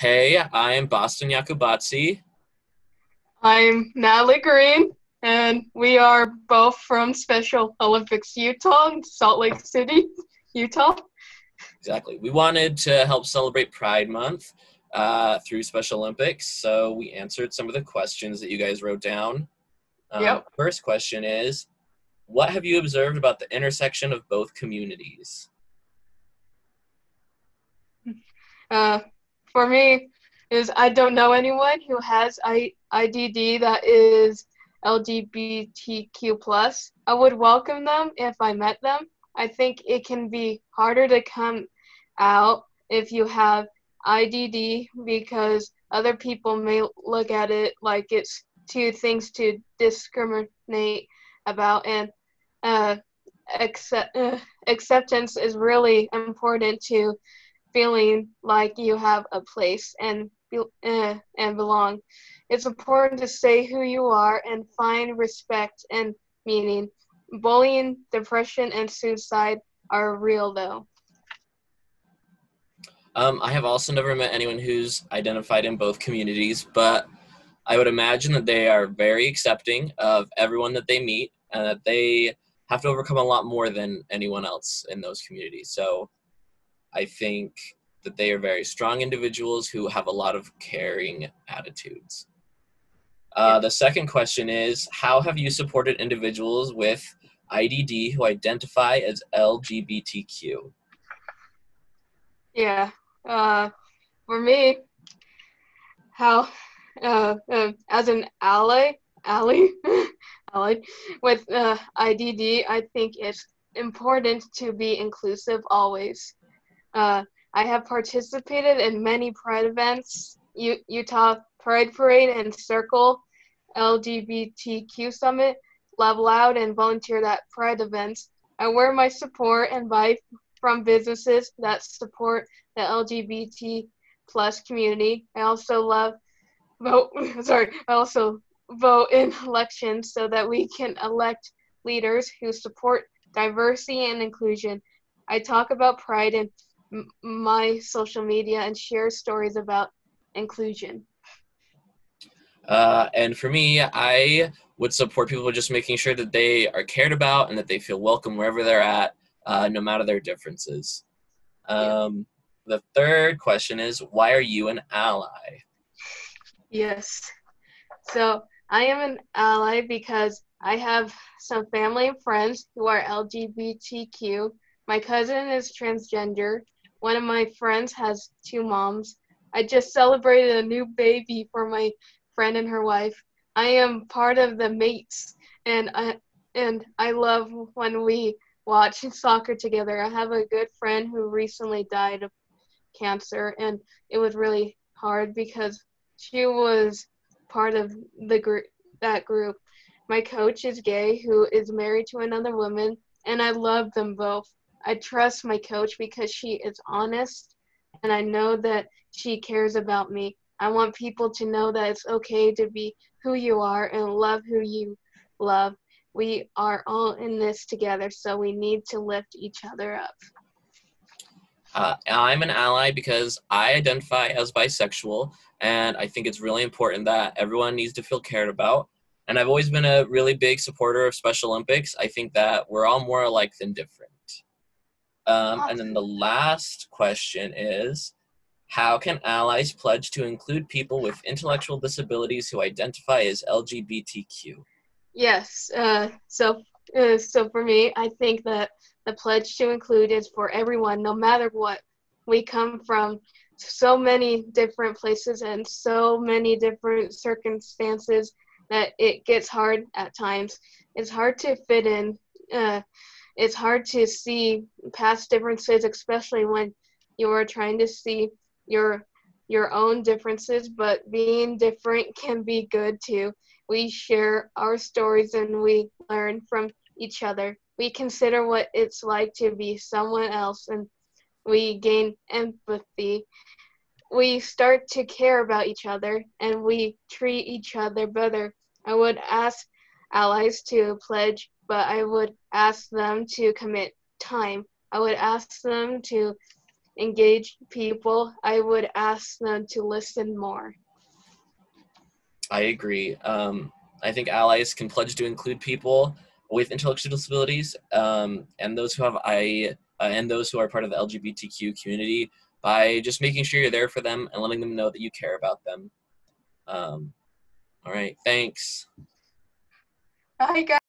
Hey, I'm Boston Yakubatsi. I'm Natalie Green, and we are both from Special Olympics Utah, in Salt Lake City, Utah. Exactly. We wanted to help celebrate Pride Month through Special Olympics, so we answered some of the questions that you guys wrote down. Yep. First question is, what have you observed about the intersection of both communities? Uh, for me, is I don't know anyone who has IDD that is LGBTQ plus. I would welcome them if I met them. I think it can be harder to come out if you have IDD because other people may look at it like it's two things to discriminate about, and uh, accept, acceptance is really important to feeling like you have a place and belong. It's important to say who you are and find respect and meaning. Bullying, depression, and suicide are real, though. I have also never met anyone who's identified in both communities, but I would imagine that they are very accepting of everyone that they meet and that they have to overcome a lot more than anyone else in those communities. So I think that they are very strong individuals who have a lot of caring attitudes. Yeah. The second question is, how have you supported individuals with IDD who identify as LGBTQ? Yeah. Uh, for me, how as an ally, ally with IDD, I think it's important to be inclusive always. Uh, I have participated in many Pride events, Utah Pride Parade and Circle, LGBTQ Summit, Love Loud, and volunteered at Pride events. I wear my support and buy from businesses that support the LGBT plus community. I also love vote. Sorry, I also vote in elections so that we can elect leaders who support diversity and inclusion. I talk about pride in my social media and share stories about inclusion. And for me, I would support people just making sure that they are cared about and that they feel welcome wherever they're at, no matter their differences. Yeah. The third question is, why are you an ally? Yes. So I am an ally because I have some family and friends who are LGBTQ. My cousin is transgender. One of my friends has two moms. I just celebrated a new baby for my friend and her wife. I am part of the mates, and I love when we watch soccer together. I have a good friend who recently died of cancer, and it was really hard because she was part of the group that group. My coach is gay, who is married to another woman, and I love them both. I trust my coach because she is honest, and I know that she cares about me. I want people to know that it's okay to be who you are and love who you love. We are all in this together, so we need to lift each other up. I'm an ally because I identify as bisexual, and I think it's really important that everyone needs to feel cared about. And I've always been a really big supporter of Special Olympics. I think that we're all more alike than different. And then the last question is, how can allies pledge to include people with intellectual disabilities who identify as LGBTQ? Yes. So for me, I think that the pledge to include is for everyone, no matter what. We come from so many different places and so many different circumstances that it gets hard at times. It's hard to fit in. Uh, it's hard to see past differences, especially when you are trying to see your your own differences. But being different can be good too. We share our stories and we learn from each other. We consider what it's like to be someone else, and we gain empathy. We start to care about each other and we treat each other better. I would ask allies to pledge, but I would ask them to commit time. I would ask them to engage people, I would ask them to listen more. I agree. I think allies can pledge to include people with intellectual disabilities, and those who have and those who are part of the LGBTQ community, by just making sure you're there for them and letting them know that you care about them. All right, thanks. Bye, guys.